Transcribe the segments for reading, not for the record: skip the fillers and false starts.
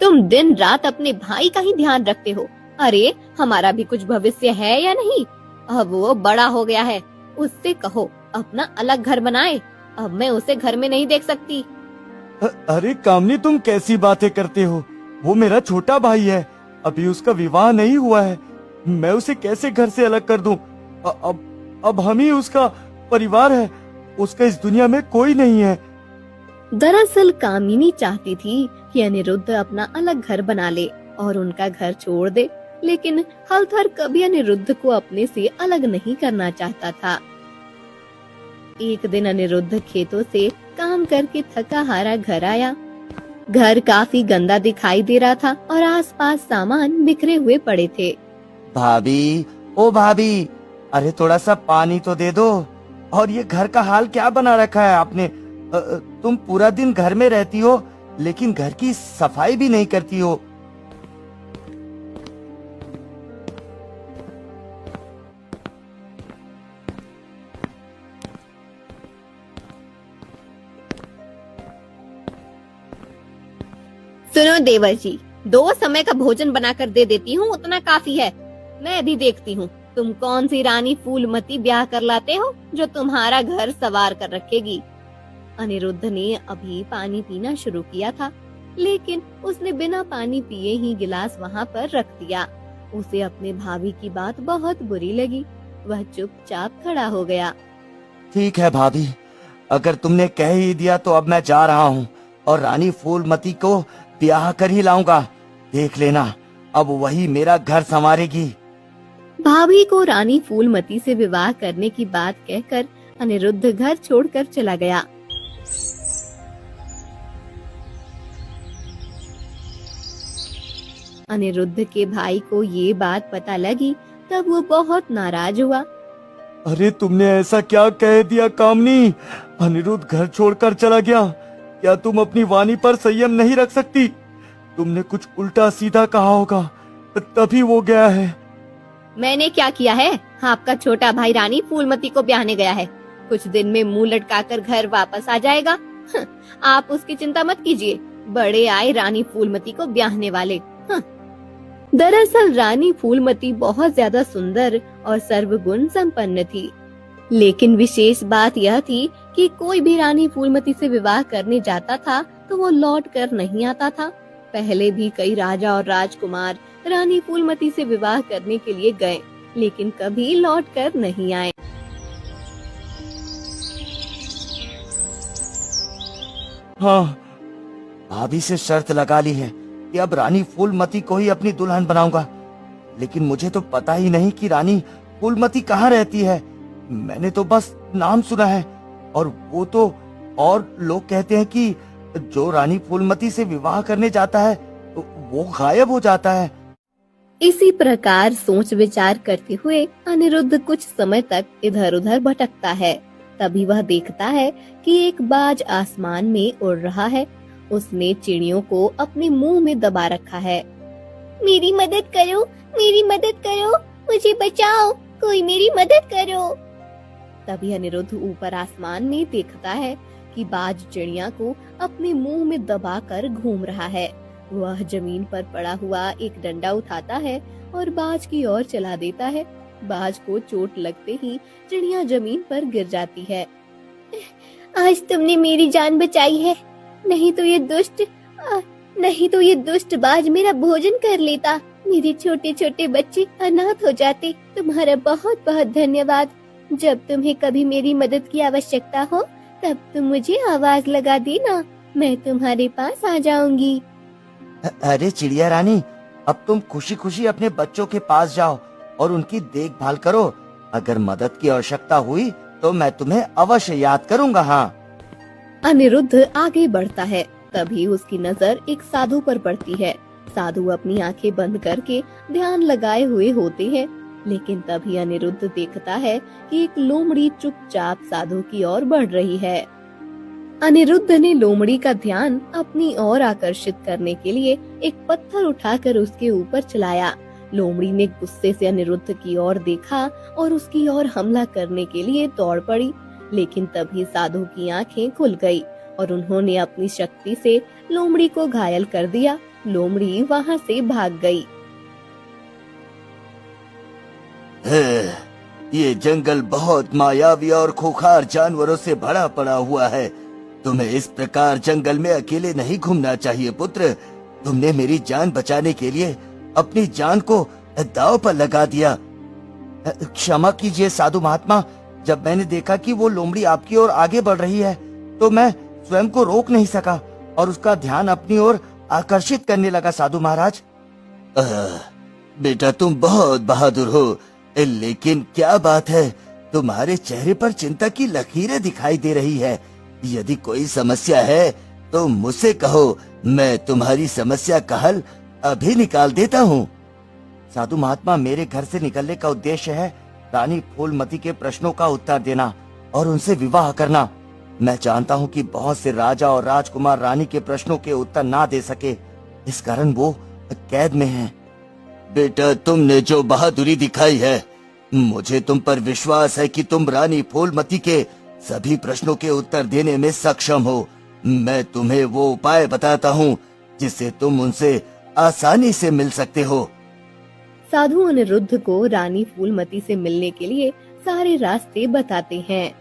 तुम दिन रात अपने भाई का ही ध्यान रखते हो। अरे हमारा भी कुछ भविष्य है या नहीं? अब वो बड़ा हो गया है, उससे कहो अपना अलग घर बनाए। अब मैं उसे घर में नहीं देख सकती। अरे कामनी, तुम कैसी बातें करते हो? वो मेरा छोटा भाई है, अभी उसका विवाह नहीं हुआ है। मैं उसे कैसे घर से अलग कर दूं? अब हम ही उसका परिवार है, उसका इस दुनिया में कोई नहीं है। दरअसल कामिनी चाहती थी कि अनिरुद्ध अपना अलग घर बना ले और उनका घर छोड़ दे, लेकिन हलधर कभी अनिरुद्ध को अपने से अलग नहीं करना चाहता था। एक दिन अनिरुद्ध खेतों से काम करके थका हारा घर आया। घर काफी गंदा दिखाई दे रहा था और आसपास सामान बिखरे हुए पड़े थे। भाभी, ओ भाभी, अरे थोड़ा सा पानी तो दे दो। और ये घर का हाल क्या बना रखा है आपने? तुम पूरा दिन घर में रहती हो, लेकिन घर की सफाई भी नहीं करती हो। सुनो देवर जी, 2 समय का भोजन बनाकर दे देती हूँ, उतना काफी है। मैं भी देखती हूँ तुम कौन सी रानी फूलमती ब्याह कर लाते हो जो तुम्हारा घर सवार कर रखेगी। अनिरुद्ध ने अभी पानी पीना शुरू किया था, लेकिन उसने बिना पानी पिए ही गिलास वहाँ पर रख दिया। उसे अपने भाभी की बात बहुत बुरी लगी। वह चुपचाप खड़ा हो गया। ठीक है भाभी, अगर तुमने कह ही दिया तो अब मैं जा रहा हूँ और रानी फूलमती को ब्याह कर ही लाऊंगा। देख लेना, अब वही मेरा घर संवारेगी। भाभी को रानी फूलमती से विवाह करने की बात कहकर अनिरुद्ध घर छोड़कर चला गया। अनिरुद्ध के भाई को ये बात पता लगी, तब वो बहुत नाराज हुआ। अरे तुमने ऐसा क्या कह दिया कामनी? अनिरुद्ध घर छोड़कर चला गया। क्या तुम अपनी वाणी पर संयम नहीं रख सकती? तुमने कुछ उल्टा सीधा कहा होगा, तभी वो गया है। मैंने क्या किया है? आपका छोटा भाई रानी फूलमती को ब्याहने गया है, कुछ दिन में मुंह लटकाकर घर वापस आ जाएगा। आप उसकी चिंता मत कीजिए, बड़े आए रानी फूलमती को ब्याहने वाले। दरअसल रानी फूलमती बहुत ज्यादा सुंदर और सर्वगुण संपन्न थी, लेकिन विशेष बात यह थी कि कोई भी रानी फूलमती से विवाह करने जाता था तो वो लौट कर नहीं आता था। पहले भी कई राजा और राजकुमार रानी फूलमती से विवाह करने के लिए गए, लेकिन कभी लौट कर नहीं आए। हाँ, भाभी से शर्त लगा ली है कि अब रानी फूलमती को ही अपनी दुल्हन बनाऊंगा। लेकिन मुझे तो पता ही नहीं कि रानी फूलमती कहाँ रहती है। मैंने तो बस नाम सुना है, और वो तो और लोग कहते हैं कि जो रानी फूलमती से विवाह करने जाता है वो गायब हो जाता है। इसी प्रकार सोच विचार करते हुए अनिरुद्ध कुछ समय तक इधर उधर भटकता है। तभी वह देखता है कि एक बाज आसमान में उड़ रहा है। उसने चिड़ियों को अपने मुंह में दबा रखा है। मेरी मदद करो, मेरी मदद करो, मुझे बचाओ, कोई मेरी मदद करो। तभी अनिरुद्ध ऊपर आसमान में देखता है कि बाज चिड़िया को अपने मुंह में दबाकर घूम रहा है। वह जमीन पर पड़ा हुआ एक डंडा उठाता है और बाज की ओर चला देता है। बाज को चोट लगते ही चिड़िया जमीन पर गिर जाती है। आज तुमने मेरी जान बचाई है, नहीं तो ये दुष्ट बाज मेरा भोजन कर लेता। मेरे छोटे छोटे बच्चे अनाथ हो जाते। तुम्हारा बहुत बहुत धन्यवाद। जब तुम्हें कभी मेरी मदद की आवश्यकता हो तब तुम मुझे आवाज लगा देना, मैं तुम्हारे पास आ जाऊंगी। अरे चिड़िया रानी, अब तुम खुशी खुशी अपने बच्चों के पास जाओ और उनकी देखभाल करो। अगर मदद की आवश्यकता हुई तो मैं तुम्हें अवश्य याद करूंगा। हाँ। अनिरुद्ध आगे बढ़ता है, तभी उसकी नजर एक साधु पर पड़ती है। साधु अपनी आंखें बंद करके ध्यान लगाए हुए होते हैं, लेकिन तभी अनिरुद्ध देखता है कि एक लोमड़ी चुपचाप साधु की ओर बढ़ रही है। अनिरुद्ध ने लोमड़ी का ध्यान अपनी ओर आकर्षित करने के लिए एक पत्थर उठाकर उसके ऊपर चलाया। लोमड़ी ने गुस्से से अनिरुद्ध की ओर देखा और उसकी ओर हमला करने के लिए दौड़ पड़ी, लेकिन तभी साधु की आंखें खुल गई और उन्होंने अपनी शक्ति से लोमड़ी को घायल कर दिया। लोमड़ी वहाँ से भाग गई। ये जंगल बहुत मायावी और खूंखार जानवरों से भरा पड़ा हुआ है। तुम्हें इस प्रकार जंगल में अकेले नहीं घूमना चाहिए पुत्र। तुमने मेरी जान बचाने के लिए अपनी जान को दांव पर लगा दिया। क्षमा कीजिए साधु महात्मा, जब मैंने देखा कि वो लोमड़ी आपकी ओर आगे बढ़ रही है तो मैं स्वयं को रोक नहीं सका और उसका ध्यान अपनी ओर आकर्षित करने लगा साधु महाराज। बेटा तुम बहुत बहादुर हो, लेकिन क्या बात है, तुम्हारे चेहरे पर चिंता की लकीरें दिखाई दे रही है। यदि कोई समस्या है तो मुझसे कहो, मैं तुम्हारी समस्या का हल अभी निकाल देता हूँ। साधु महात्मा, मेरे घर से निकलने का उद्देश्य है रानी फूलमती के प्रश्नों का उत्तर देना और उनसे विवाह करना। मैं जानता हूँ कि बहुत से राजा और राजकुमार रानी के प्रश्नों के उत्तर ना दे सके, इस कारण वो कैद में हैं। बेटा तुमने जो बहादुरी दिखाई है, मुझे तुम पर विश्वास है कि तुम रानी फूलमती के सभी प्रश्नों के उत्तर देने में सक्षम हो। मैं तुम्हें वो उपाय बताता हूँ जिससे तुम उनसे आसानी से मिल सकते हो। साधु अनिरुद्ध को रानी फूलमती से मिलने के लिए सारे रास्ते बताते हैं।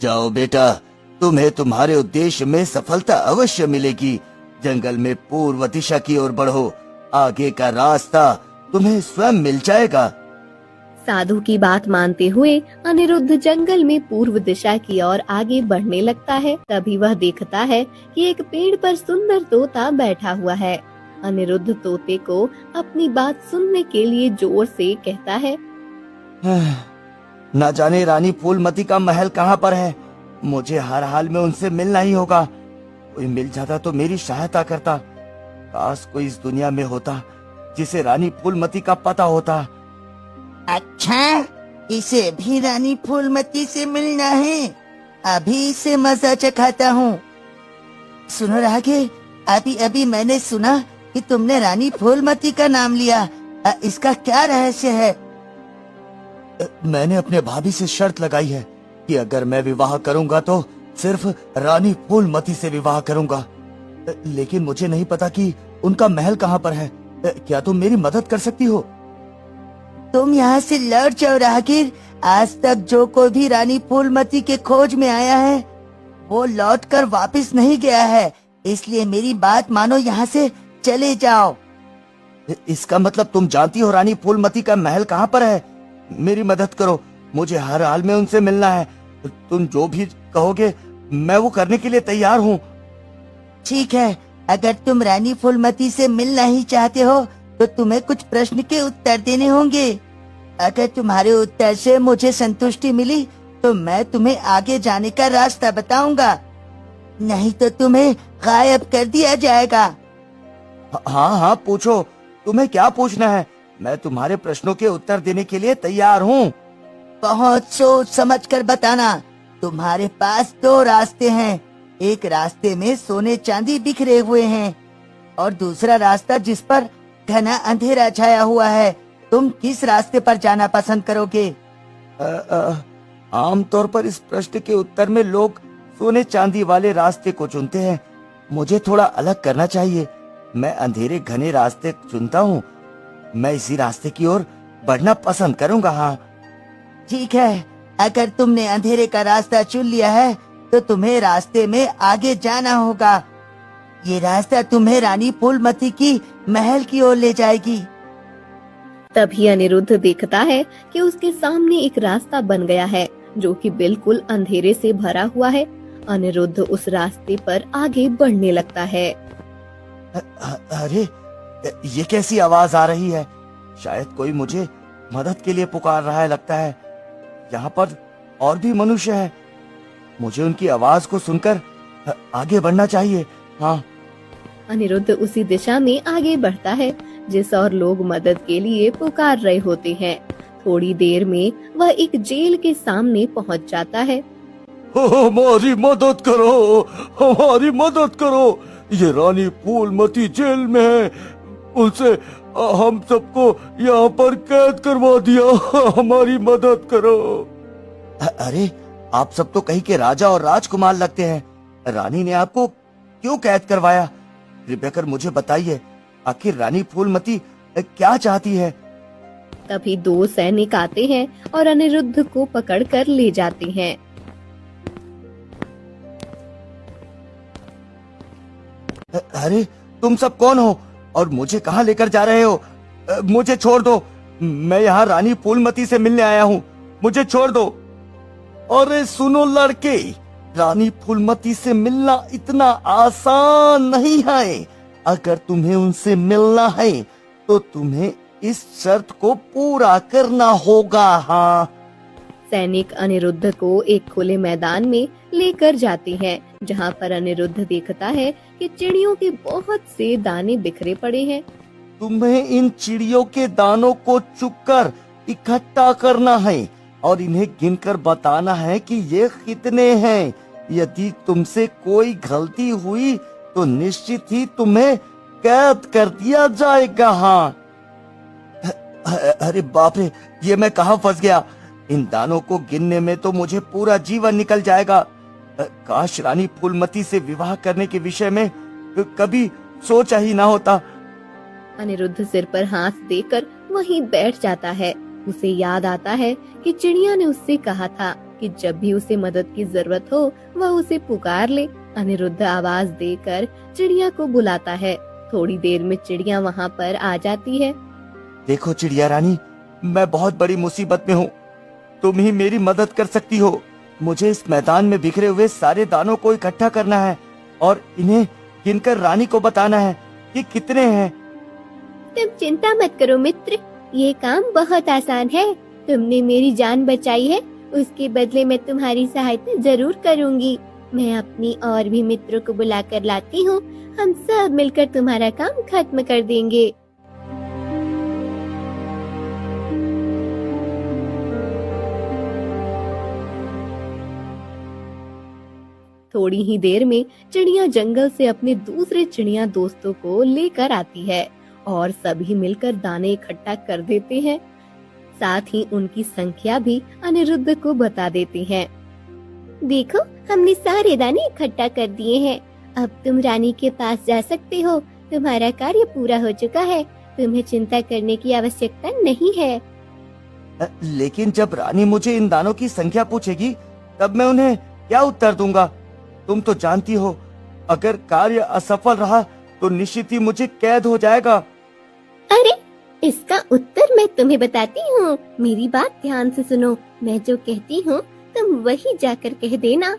जाओ बेटा, तुम्हें तुम्हारे उद्देश्य में सफलता अवश्य मिलेगी। जंगल में पूर्व दिशा की ओर बढ़ो, आगे का रास्ता तुम्हें स्वयं मिल जाएगा। साधु की बात मानते हुए अनिरुद्ध जंगल में पूर्व दिशा की ओर आगे बढ़ने लगता है। तभी वह देखता है कि एक पेड़ पर सुंदर तोता बैठा हुआ है। अनिरुद्ध तोते को अपनी बात सुनने के लिए जोर से कहता है, न जाने रानी फूलमती का महल कहाँ पर है। मुझे हर हाल में उनसे मिलना ही होगा। कोई मिल जाता तो मेरी सहायता करता। काश कोई इस दुनिया में होता जिसे रानी फूलमती का पता होता। अच्छा, इसे भी रानी फूलमती से मिलना है। अभी इसे मजा चखाता हूँ। सुनो राघे, अभी अभी मैंने सुना कि तुमने रानी फूलमती का नाम लिया। इसका क्या रहस्य है? मैंने अपने भाभी से शर्त लगाई है कि अगर मैं विवाह करूंगा तो सिर्फ रानी फूलमती से विवाह करूंगा। लेकिन मुझे नहीं पता कि उनका महल कहाँ पर है। क्या तुम मेरी मदद कर सकती हो? तुम यहाँ से लौट जाओ राहगीर। आज तक जो कोई भी रानी फूलमती के खोज में आया है वो लौटकर वापस नहीं गया है, इसलिए मेरी बात मानो, यहाँ से चले जाओ। इसका मतलब तुम जानती हो रानी फूलमती का महल कहाँ पर है? मेरी मदद करो, मुझे हर हाल में उनसे मिलना है। तुम जो भी कहोगे मैं वो करने के लिए तैयार हूँ। ठीक है, अगर तुम रानी फूलमती से मिलना ही चाहते हो तो तुम्हें कुछ प्रश्न के उत्तर देने होंगे। अगर तुम्हारे उत्तर से मुझे संतुष्टि मिली तो मैं तुम्हें आगे जाने का रास्ता बताऊंगा, नहीं तो तुम्हें गायब कर दिया जाएगा। हाँ हाँ पूछो, तुम्हें क्या पूछना है? मैं तुम्हारे प्रश्नों के उत्तर देने के लिए तैयार हूँ। बहुत सोच समझ कर बताना। तुम्हारे पास दो रास्ते हैं। एक रास्ते में सोने चांदी बिखरे हुए हैं और दूसरा रास्ता जिस पर घना अंधेरा छाया हुआ है। तुम किस रास्ते पर जाना पसंद करोगे? आमतौर पर इस प्रश्न के उत्तर में लोग सोने चांदी वाले रास्ते को चुनते हैं। मुझे थोड़ा अलग करना चाहिए। मैं अंधेरे घने रास्ते चुनता हूँ। मैं इसी रास्ते की ओर बढ़ना पसंद करूँगा। हाँ ठीक है, अगर तुमने अंधेरे का रास्ता चुन लिया है तो तुम्हें रास्ते में आगे जाना होगा। ये रास्ता तुम्हें रानी फूलमती की महल की ओर ले जाएगी। तभी अनिरुद्ध देखता है कि उसके सामने एक रास्ता बन गया है जो कि बिल्कुल अंधेरे से भरा हुआ है। अनिरुद्ध उस रास्ते पर आगे बढ़ने लगता है। अरे ये कैसी आवाज आ रही है? शायद कोई मुझे मदद के लिए पुकार रहा है। लगता है यहाँ पर और भी मनुष्य है। मुझे उनकी आवाज को सुनकर आगे बढ़ना चाहिए। हाँ। अनिरुद्ध उसी दिशा में आगे बढ़ता है जिस और लोग मदद के लिए पुकार रहे होते हैं। थोड़ी देर में वह एक जेल के सामने पहुंच जाता है। हमारी मदद करो, हमारी मदद करो। ये रानी फूलमती जेल में है। उनसे हम सबको यहाँ पर कैद करवा दिया। हमारी मदद करो। अरे आप सब तो कहीं के राजा और राजकुमार लगते हैं। रानी ने आपको क्यों कैद करवाया? कृपया कर मुझे बताइए, आखिर रानी फूलमती क्या चाहती है? तभी दो सैनिक आते हैं और अनिरुद्ध को पकड़कर ले जाते हैं। अरे तुम सब कौन हो और मुझे कहाँ लेकर जा रहे हो? मुझे छोड़ दो, मैं यहाँ रानी फूलमती से मिलने आया हूँ, मुझे छोड़ दो। अरे सुनो लड़के, रानी फूलमती से मिलना इतना आसान नहीं है। अगर तुम्हें उनसे मिलना है तो तुम्हें इस शर्त को पूरा करना होगा। हाँ, सैनिक अनिरुद्ध को एक खुले मैदान में लेकर जाते हैं, जहाँ पर अनिरुद्ध देखता है कि चिड़ियों के बहुत से दाने बिखरे पड़े हैं। तुम्हें इन चिड़ियों के दानों को चुपकर इकट्ठा करना है और इन्हें गिनकर बताना है कि ये कितने हैं। यदि तुमसे कोई गलती हुई तो निश्चित ही तुम्हें कैद कर दिया जाएगा। हाँ, अरे बाप रे, ये मैं कहाँ फंस गया? इन दानों को गिनने में तो मुझे पूरा जीवन निकल जाएगा। काश रानी फूलमती से विवाह करने के विषय में कभी सोचा ही ना होता। अनिरुद्ध सिर पर हाथ देकर वहीं बैठ जाता है। उसे याद आता है कि चिड़िया ने उससे कहा था कि जब भी उसे मदद की जरूरत हो वह उसे पुकार ले। अनिरुद्ध आवाज देकर चिड़िया को बुलाता है। थोड़ी देर में चिड़िया वहाँ पर आ जाती है। देखो चिड़िया रानी, मैं बहुत बड़ी मुसीबत में हूँ, तुम ही मेरी मदद कर सकती हो। मुझे इस मैदान में बिखरे हुए सारे दानों को इकट्ठा करना है और इन्हें गिनकर रानी को बताना है कि कितने हैं। तुम चिंता मत करो मित्र, ये काम बहुत आसान है। तुमने मेरी जान बचाई है, उसके बदले मैं तुम्हारी सहायता जरूर करूंगी। मैं अपनी और भी मित्रों को बुलाकर लाती हूँ, हम सब मिलकर तुम्हारा काम खत्म कर देंगे। थोड़ी ही देर में चिड़िया जंगल से अपने दूसरे चिड़िया दोस्तों को लेकर आती है और सभी मिलकर दाने इकट्ठा कर देते हैं। साथ ही उनकी संख्या भी अनिरुद्ध को बता देते हैं। देखो, हमने सारे दाने इकट्ठा कर दिए हैं। अब तुम रानी के पास जा सकते हो। तुम्हारा कार्य पूरा हो चुका है, तुम्हें चिंता करने की आवश्यकता नहीं है। लेकिन जब रानी मुझे इन दानों की संख्या पूछेगी तब मैं उन्हें क्या उत्तर दूंगा? तुम तो जानती हो, अगर कार्य असफल रहा तो निश्चित ही मुझे कैद हो जाएगा। अरे, इसका उत्तर मैं तुम्हें बताती हूँ। मेरी बात ध्यान से सुनो। मैं जो कहती हूँ तुम वही जाकर कह देना।